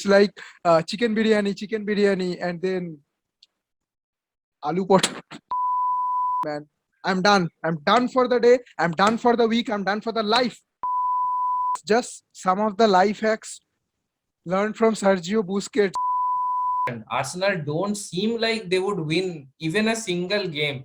It's like chicken biryani, and then aloo pot. Man, I'm done. I'm done for the day. I'm done for the week. I'm done for the life. Just some of the life hacks learned from Sergio Busquets. And Arsenal don't seem like they would win even a single game.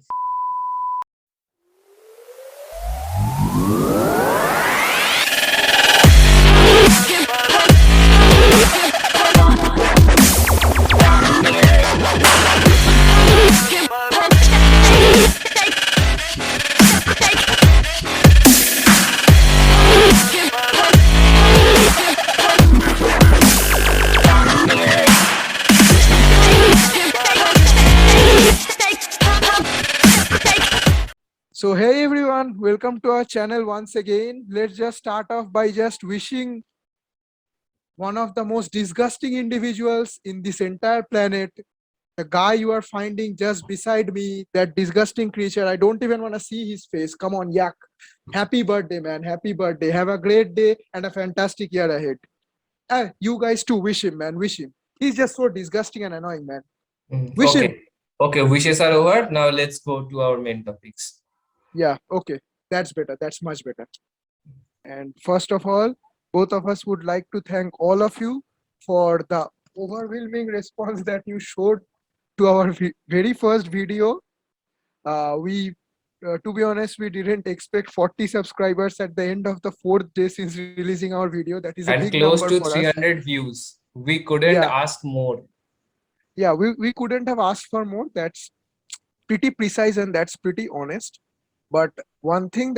So hey everyone, welcome to our channel once again. Let's just start off by just wishing one of the most disgusting individuals in this entire planet, the guy you are finding just beside me, that disgusting creature. I don't even want to see his face. Come on, yak. Happy birthday, man. Happy birthday. Have a great day and a fantastic year ahead. You guys too, wish him, man. Wish him. He's just so disgusting and annoying, man. Wish him. Okay, wishes are over. Now let's go to our main topics. Yeah, okay. That's better. That's much better. And first of all, both of us would like to thank all of you for the overwhelming response that you showed to our very first video. To be honest, we didn't expect 40 subscribers at the end of the fourth day since releasing our video. That is a And big close number to for us. 300 views. We couldn't Yeah, ask more. yeah, we couldn't have asked for more. That's pretty precise and that's pretty honest. But one thing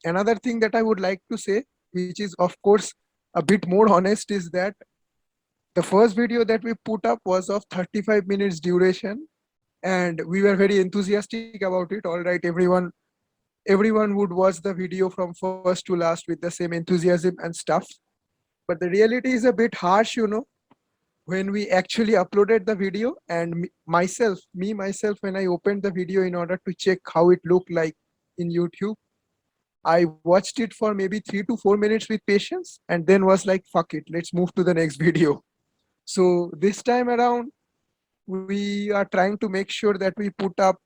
another thing that I would like to say, which is of course a bit more honest, is that the first video that we put up was of 35 minutes duration, and we were very enthusiastic about it. All right, everyone would watch the video from first to last with the same enthusiasm and stuff. But the reality is a bit harsh, when we actually uploaded the video, and myself, when I opened the video in order to check how it looked like in YouTube, I watched it for maybe 3 to 4 minutes with patience and then was like, fuck it, let's move to the next video. So this time around, we are trying to make sure that we put up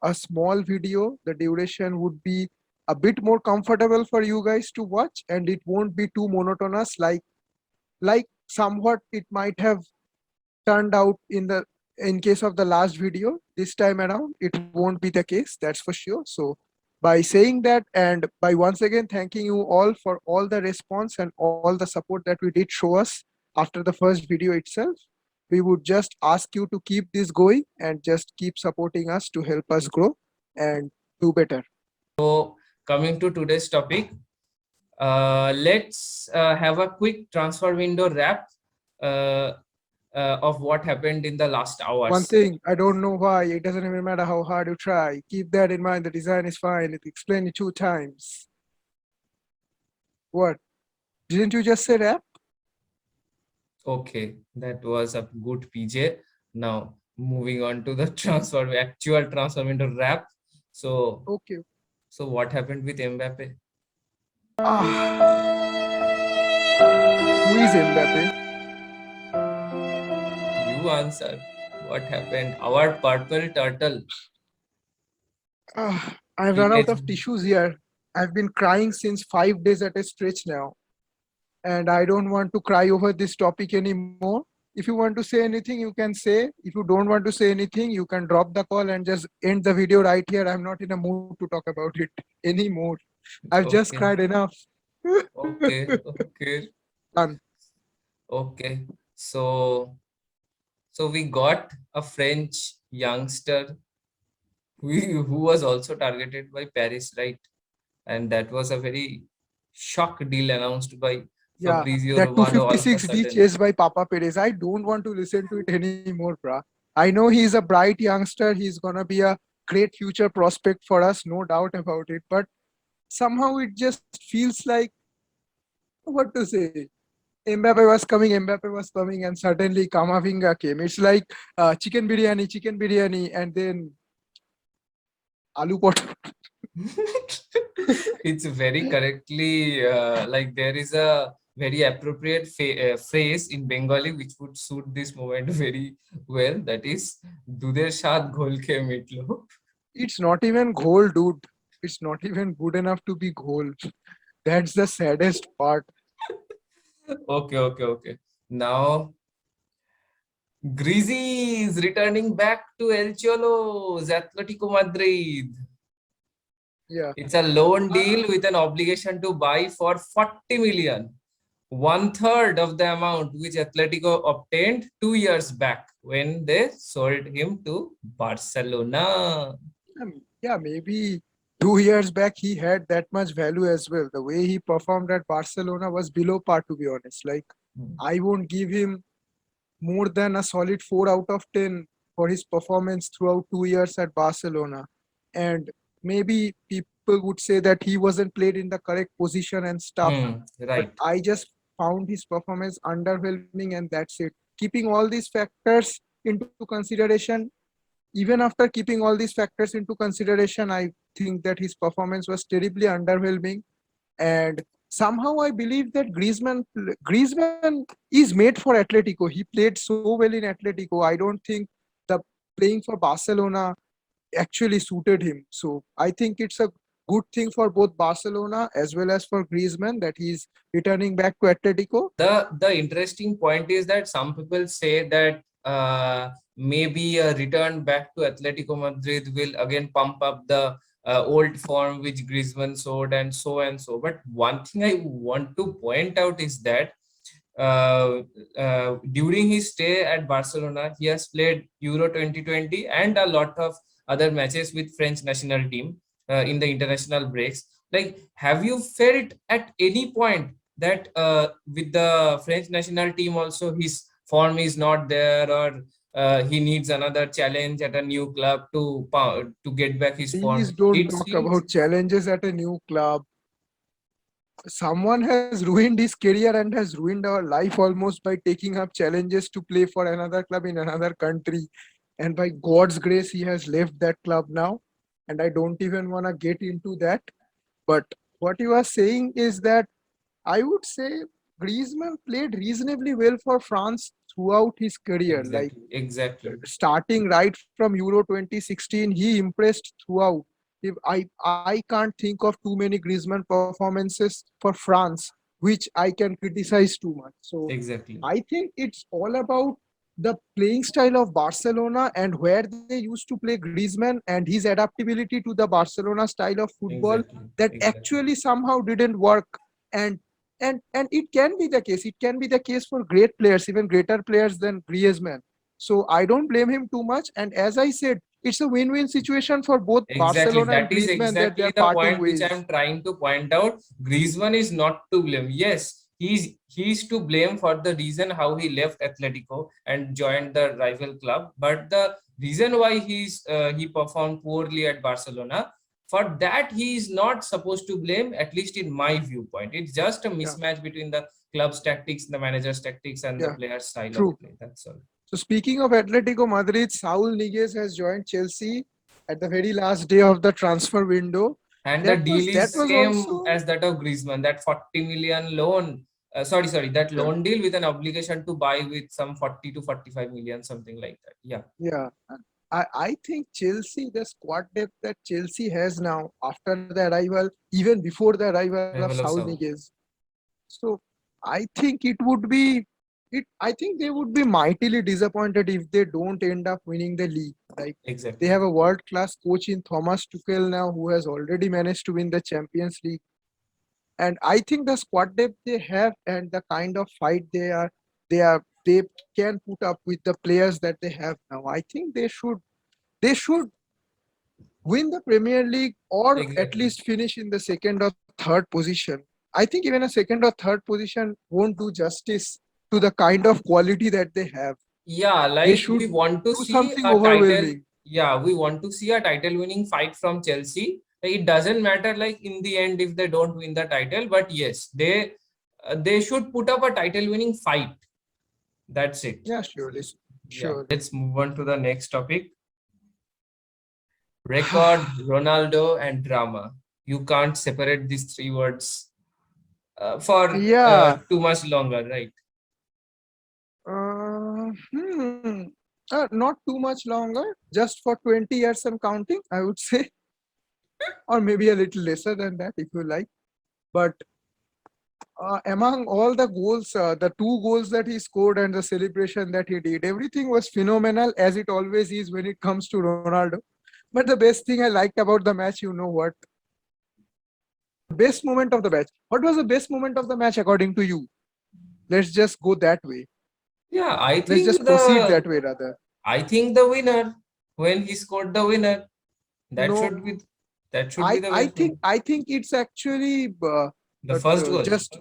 a small video. The duration would be a bit more comfortable for you guys to watch, and it won't be too monotonous like somewhat it might have turned out in case of the last video. This time around it won't be the case, that's for sure. So by saying that, and by once again thanking you all for all the response and all the support that we did show us after the first video itself, we would just ask you to keep this going and just keep supporting us to help us grow and do better. So coming to today's topic, let's have a quick transfer window wrap of what happened in the last hours. One thing, I don't know why, it doesn't even matter how hard you try. Keep that in mind, the design is fine. It explained it 2 times. What? Didn't you just say that? Okay, that was a good PJ. Now moving on to the actual transfer window wrap. So Okay. so what happened with Mbappe? Who is Mbappe? You answer. What happened? Our purple turtle. I've run out of tissues here. I've been crying since 5 days at a stretch now. And I don't want to cry over this topic anymore. If you want to say anything, you can say. If you don't want to say anything, you can drop the call and just end the video right here. I'm not in a mood to talk about it anymore. I've just cried enough. Okay. Done. Okay. So we got a French youngster who was also targeted by Paris, right? And that was a very shock deal announced by Fabrizio that Romano all of a 256D sudden. chased by Papa Perez. I don't want to listen to it anymore, bruh. I know he's a bright youngster. He's gonna be a great future prospect for us, no doubt about it. But somehow it just feels like, what to say? Mbappe was coming, and suddenly Kamavinga came. It's like chicken biryani, and then aloo pot. It's very correctly like there is a very appropriate phrase in Bengali which would suit this moment very well. That is, "Dudher shad ghol ke mitlo." It's not even goal, dude. It's not even good enough to be goal. That's the saddest part. Okay, okay, okay. Now, Greasy is returning back to El Cholo's Atletico Madrid. Yeah. It's a loan Uh, deal with an obligation to buy for 40 million, one third of the amount which Atletico obtained 2 years back when they sold him to Barcelona. yeah, maybe 2 years back he had that much value as well. The way he performed at Barcelona was below par, to be honest. Like, I won't give him more than a solid 4 out of 10 for his performance throughout 2 years at Barcelona. And maybe people would say that he wasn't played in the correct position and stuff. But Right. I just found his performance underwhelming, and that's it. Keeping all these factors into consideration, even after keeping all these factors into consideration, I think that his performance was terribly underwhelming. And somehow I believe that Griezmann is made for Atletico. He played so well in Atletico. I don't think the playing for Barcelona actually suited him. So I think it's a good thing for both Barcelona as well as for Griezmann that he's returning back to Atletico. The interesting point is that some people say that maybe a return back to Atletico Madrid will again pump up the old form which Griezmann showed and so and so. But one thing I want to point out is that uh, during his stay at Barcelona, he has played Euro 2020 and a lot of other matches with French national team in the international breaks. Like, have you felt at any point that with the French national team also his form is not there, or he needs another challenge at a new club to get back his Please form? don't It talk seems about challenges at a new club. Someone has ruined his career and has ruined our life almost by taking up challenges to play for another club in another country. And by God's grace, he has left that club now. And I don't even want to get into that. But what you are saying is that I would say Griezmann played reasonably well for France throughout his career. Like, exactly, exactly, starting right from Euro 2016, he impressed throughout. If I can't think of too many Griezmann performances for France which I can criticize too much. So exactly, I think it's all about the playing style of Barcelona and where they used to play Griezmann and his adaptability to the Barcelona style of football exactly, that exactly. actually somehow didn't work. And and it can be the case. It can be the case for great players, even greater players than Griezmann. So I don't blame him too much. And as I said, it's a win-win situation for both Exactly. Barcelona and That is Griezmann that exactly they're the parting point which ways. I'm trying to point out. Griezmann is not to blame. Yes, he's to blame for the reason how he left Atletico and joined the rival club. But the reason why he performed poorly at Barcelona, for that he is not supposed to blame, at least in my viewpoint. It's just a Yeah, mismatch between the club's tactics, the manager's tactics, and the yeah, player's style of true. play. That's all. So speaking of Atletico Madrid, Saul Niguez has joined Chelsea at the very last day of the transfer window. And the That deal was that is was same also as that of Griezmann, that 40 million loan. Sorry, that yeah, loan deal with an obligation to buy with some 40 to 45 million, something like that. Yeah, yeah. I think Chelsea, the squad depth that Chelsea has now after the arrival, even before the arrival of level Saul of Saul. Niguez. So I think it would be it. I think they would be mightily disappointed if they don't end up winning the league. Like, they Exactly. have a world-class coach in Thomas Tuchel now, who has already managed to win the Champions League. And I think the squad depth they have and the kind of fight they can put up with the players that they have now. I think they should win the Premier League or at Exactly. least finish in the second or third position. I think even a second or third position won't do justice to the kind of quality that they have. Yeah, They like should we want to do see something a title. overwhelming. Yeah, we want to see a title winning fight from Chelsea. Like, it doesn't matter, like in the end, if they don't win the title, but yes, they should put up a title winning fight. That's it. Yeah, surely. Yeah, Surely. let's move on to the next topic. Record, Ronaldo, and drama. You can't separate these three words. for Yeah. too much longer, right? Uh, hmm. Not too much longer, just for 20 years and counting, I would say, or maybe a little lesser than that if you like. But among all the goals, the two goals that he scored and the celebration that he did, everything was phenomenal as it always is when it comes to Ronaldo. But the best thing I liked about the match, you know what? The best moment of the match. What was the best moment of the match according to you? Let's just go that way. Yeah, Let's just proceed that way rather. I think the winner, when he scored the winner, that No, should be that should be the best moment. I think it's actually The first goal. just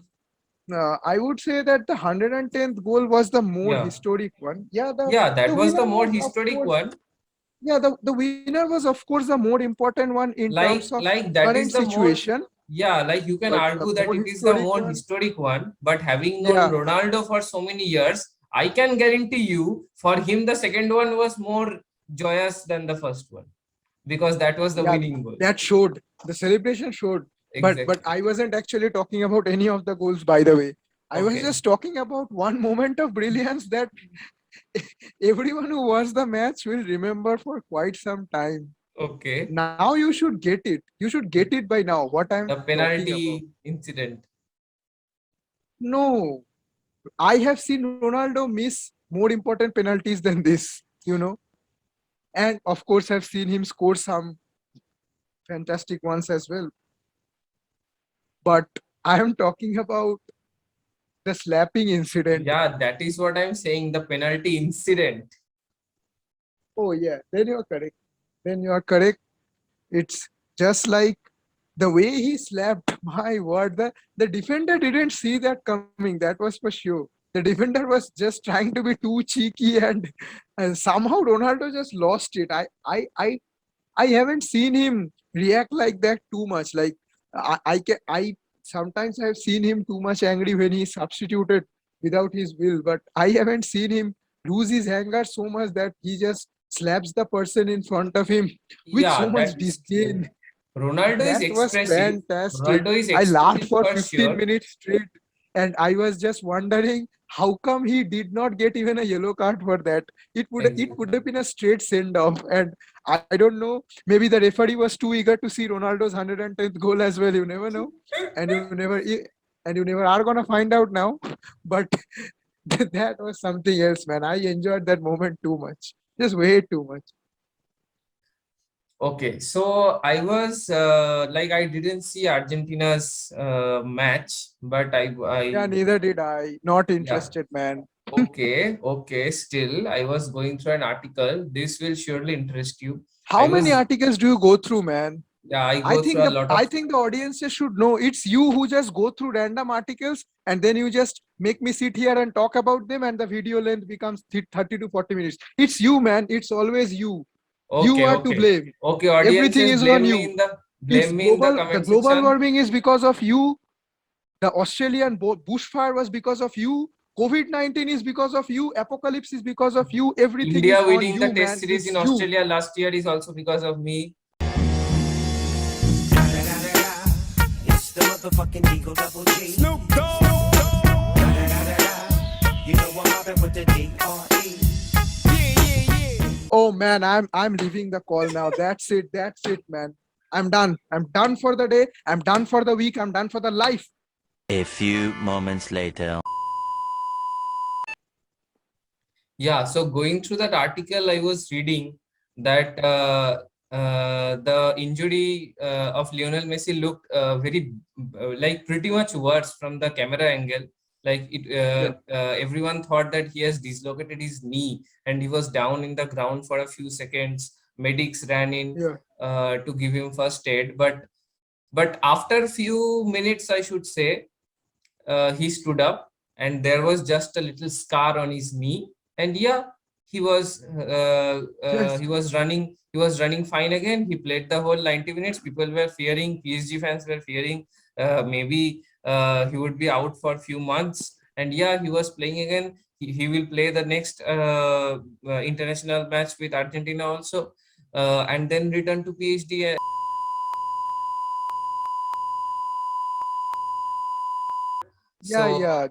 I would say that the 110th goal was the more Yeah. historic one. Yeah, Yeah, the that was the winner more was of historic course, one. yeah, the winner was of course the more important one in terms of Like that current is the more, situation. yeah, like you can But the argue that more it is the historic more one, historic one, but having known yeah, Ronaldo for so many years, I can guarantee you for him the second one was more joyous than the first one because that was the yeah, winning goal. that showed the celebration showed. But Exactly. I wasn't actually talking about any of the goals, by the way. I was Okay. just talking about one moment of brilliance that everyone who watched the match will remember for quite some time. Okay. Now you should get it. You should get it by now. What I'm The talking about. penalty incident. No, I have seen Ronaldo miss more important penalties than this, and of course, I've seen him score some fantastic ones as well. But I am talking about the slapping incident. Yeah, that is what I'm saying. The penalty incident. Oh, yeah, then you're correct. Then you are correct. It's just like the way he slapped, my word, the defender didn't see that coming. That was for sure. The defender was just trying to be too cheeky, and somehow Ronaldo just lost it. I haven't seen him react like that too much. Like I sometimes I've seen him too much angry when he's substituted without his will, but I haven't seen him lose his anger so much that he just slaps the person in front of him with so Yeah, much that is true. disdain. Ronaldo is That was expressive. fantastic. Ronaldo is I laughed expressive for for 15 sure. minutes straight, and I was just wondering how come he did not get even a yellow card for that. It Exactly. could have been a straight send off, and I don't know. Maybe the referee was too eager to see Ronaldo's 110th goal as well. You never know, and you never are gonna find out now. But that was something else, man. I enjoyed that moment too much, just way too much. Okay, so I was like I didn't see Argentina's match, but Yeah, I neither did I. Not yeah. interested, man. Okay. Still, I was going through an article. This will surely interest you. How I many was articles do you go through, man? yeah, I go through a lot I of think the audiences should know it's you who just go through random articles and then you just make me sit here and talk about them and the video length becomes 30 to 40 minutes. It's you, man. It's always you. You okay, are to okay, blame. okay. Everything Audiences, is on you. It's blame me in the global. The comment global section. warming is because of you. The Australian bushfire was because of you. COVID-19 is because of you. Apocalypse is because of you. Everything is India on winning the you, Test man. series in It's you. Australia last year is also because of me. It's the motherfucking Eagle Double G. Snoop Dogg. You know I'm mobbing with the D.R.E. Oh man, I'm leaving the call now. That's it. That's it, man. I'm done. I'm done for the day. I'm done for the week. I'm done for the life. A few moments later. Yeah, so going through that article, I was reading that the injury of Lionel Messi looked very like pretty much worse from the camera angle. Like Yeah, everyone thought that he has dislocated his knee and he was down in the ground for a few seconds. Medics ran in yeah. to give him first aid, but after few minutes, I should say, he stood up and there was just a little scar on his knee, and yeah, Yes. he was running fine again. He played the whole 90 minutes. People were fearing, PSG fans were fearing, maybe he would be out for a few months, and yeah, he was playing again. He will play the next international match with Argentina also, and then return to PSG. Yeah, So yeah.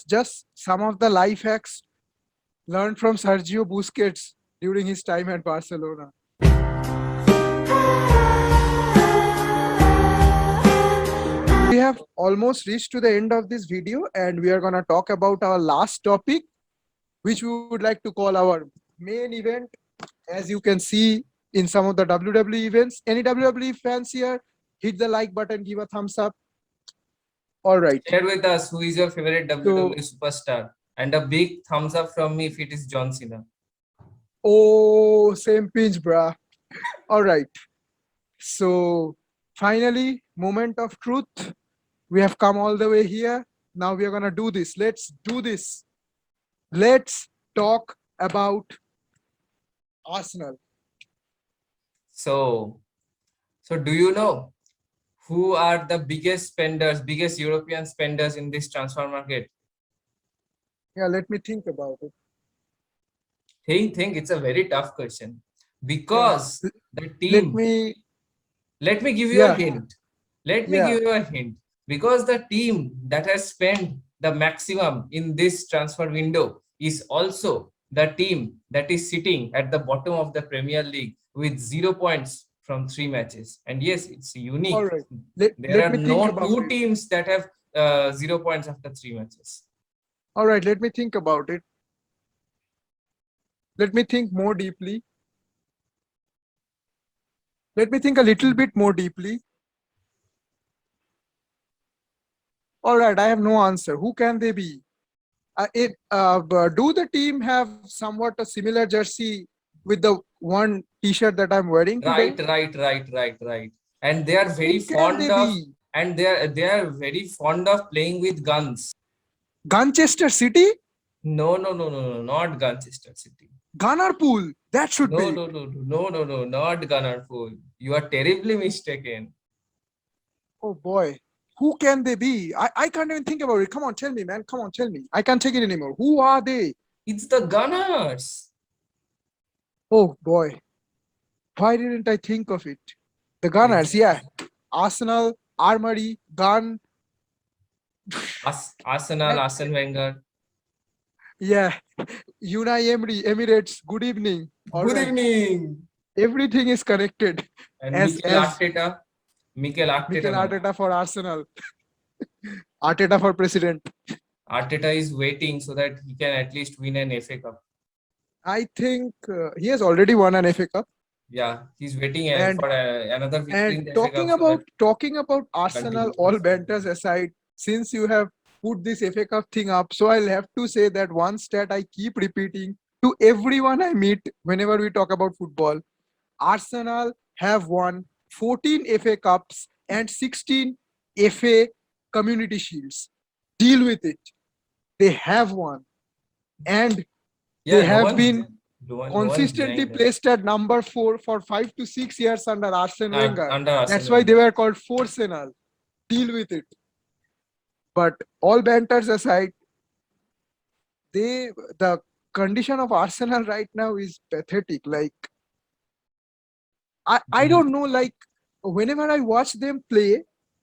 Just some of the life hacks learned from Sergio Busquets during his time at Barcelona. We have almost reached to the end of this video, and we are gonna talk about our last topic, which we would like to call our main event. As you can see in some of the WWE events, any WWE fans here, hit the like button, give a thumbs up. All right. share with us who is your favorite So, WWE superstar, and a big thumbs up from me if it is John Cena. oh, same pinch, bruh. All right. So, finally, moment of truth. We have come all the way here. Now we are gonna do this. Let's do this. Let's talk about Arsenal. So, so do you know who are the biggest spenders, biggest European spenders in this transfer market? Yeah, let me think about it. Think it's a very tough question Yeah. because the Let team. me, Let me give you a yeah, hint. Let me yeah. give you a hint. Because the team that has spent the maximum in this transfer window is also the team that is sitting at the bottom of the Premier League with 0 points from 3 matches. And yes, it's All unique. right. There Let are me think no about two it. teams that have 0 points after 3 matches. All right, let me think about it. Let me think more deeply. Let me think a little bit more deeply. All right, I have no answer. Who can they be? Do the team have somewhat a similar jersey with the one T-shirt that I'm wearing today? Right. And they are very Who can fond they of be? and they are very fond of playing with guns. Gunchester City? Not Manchester City. Gunnerpool? That should be it. Not Gunnerpool. You are terribly mistaken. Oh boy. Who can they be? I can't even think about it. Come on, tell me, man. Come on, tell me. I can't take it anymore. Who are they? It's the Gunners. Oh boy. Why didn't I think of it? The Gunners, Yes. yeah. Arsenal, Armory, Gun. Arsenal, And Arsene Wenger. yeah, Unai Emery, Emirates, good evening. All Good right. evening. Everything is connected. And As Mikel Mikel Arteta now. Arteta for Arsenal, Arteta for president. Arteta is waiting so that he can at least win an FA Cup. I think he has already won an FA Cup. Yeah, he's waiting And for another victory and in the FA Cup talking so that about talking about he Arsenal, continues. all banters aside, since you have put this FA Cup thing up, so I'll have to say that one stat I keep repeating to everyone I meet whenever we talk about football. Arsenal have won 14 FA Cups and 16 FA Community Shields. Deal with it. They have won. And they Yeah, have been no one's consistently denying that. placed at number 4 for 5 to 6 years under Arsene Wenger. Under That's Arsenal. why they were called Forsenal. Deal with it. But all banters aside, the condition of Arsenal right now is pathetic. Like I don't know, like whenever I watch them play,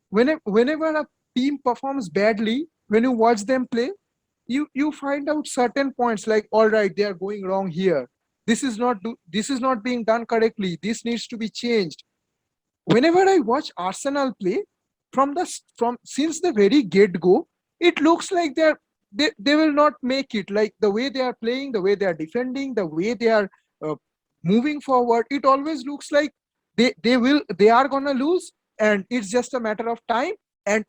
whenever a team performs badly, when you watch them play, you find out certain points like, all right, they are going wrong here. This is not being done correctly. This needs to be changed. Whenever I watch Arsenal play, from since the very get go, it looks like they will not make it. Like the way they are playing, the way they are defending, the way they are uh, moving forward, it always looks like they are gonna lose, and it's just a matter of time. And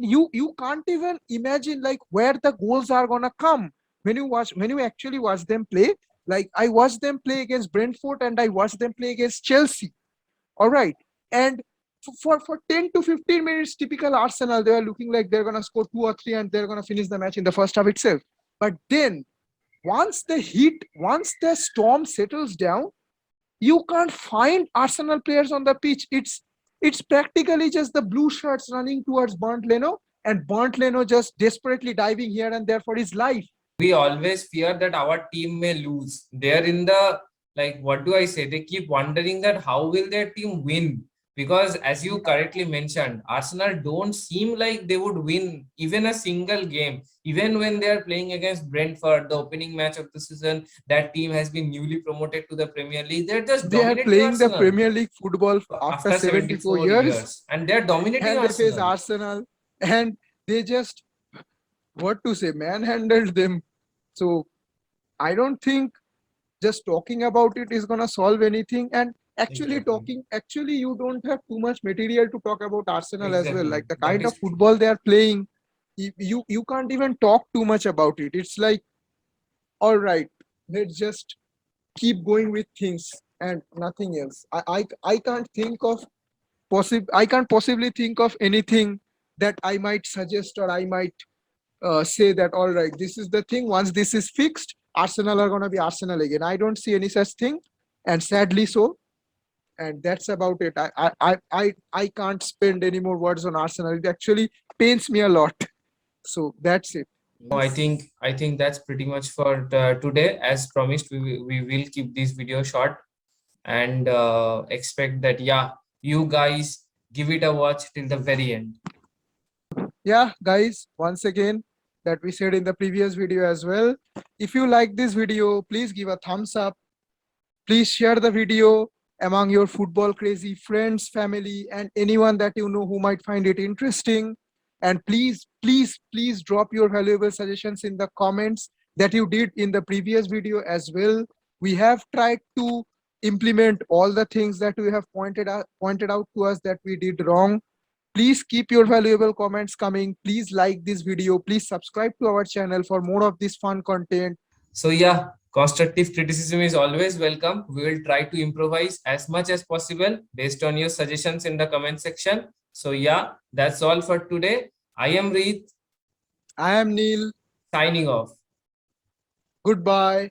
you can't even imagine like where the goals are gonna come when you actually watch them play. Like I watched them play against Brentford and I watched them play against Chelsea. All right. And for 10 to 15 minutes, typical Arsenal, they are looking like they're going to score 2 or 3 and they're going to finish the match in the first half itself. But then once the storm settles down, you can't find Arsenal players on the pitch. It's practically just the blue shirts running towards Burnt Leno and Burnt Leno just desperately diving here and there for his life. We always fear that our team may lose. They're in the, like, what do I say? They keep wondering that how will their team win? because as you correctly mentioned, Arsenal don't seem like they would win even a single game. Even when they are playing against Brentford, the opening match of the season, that team has been newly promoted to the Premier League. They're just They are dominating playing the Arsenal Premier League football after after 74 74 years, years, and they're dominating and they face Arsenal. Arsenal, and they just, what to say, manhandled them. So I don't think just talking about it is gonna solve anything. And actually, you don't have too much material to talk about Arsenal as well. Exactly. Like the That kind is of true. football they are playing, you can't even talk too much about it. It's like, all right, let's just keep going with things and nothing else. I can't think of I can't possibly think of anything that I might suggest, or I might say that, all right, this is the thing. Once this is fixed, Arsenal are gonna be Arsenal again. I don't see any such thing, and sadly so. And that's about it. I can't spend any more words on Arsenal. It actually pains me a lot. So that's it. No, I think that's pretty much for today. As promised, we will keep this video short and expect that, yeah, you guys give it a watch till the very end. Yeah, guys, once again, that we said in the previous video as well. If you like this video, please give a thumbs up. Please share the video among your football crazy friends, family, and anyone that you know who might find it interesting. And please drop your valuable suggestions in the comments that you did in the previous video as well. We have tried to implement all the things that you have pointed out to us that we did wrong. Please keep your valuable comments coming. Please like this video. Please subscribe to our channel for more of this fun content. So yeah, constructive criticism is always welcome. We will try to improvise as much as possible based on your suggestions in the comment section. So yeah, that's all for today. I am Reed, I am Neil. signing off. Goodbye.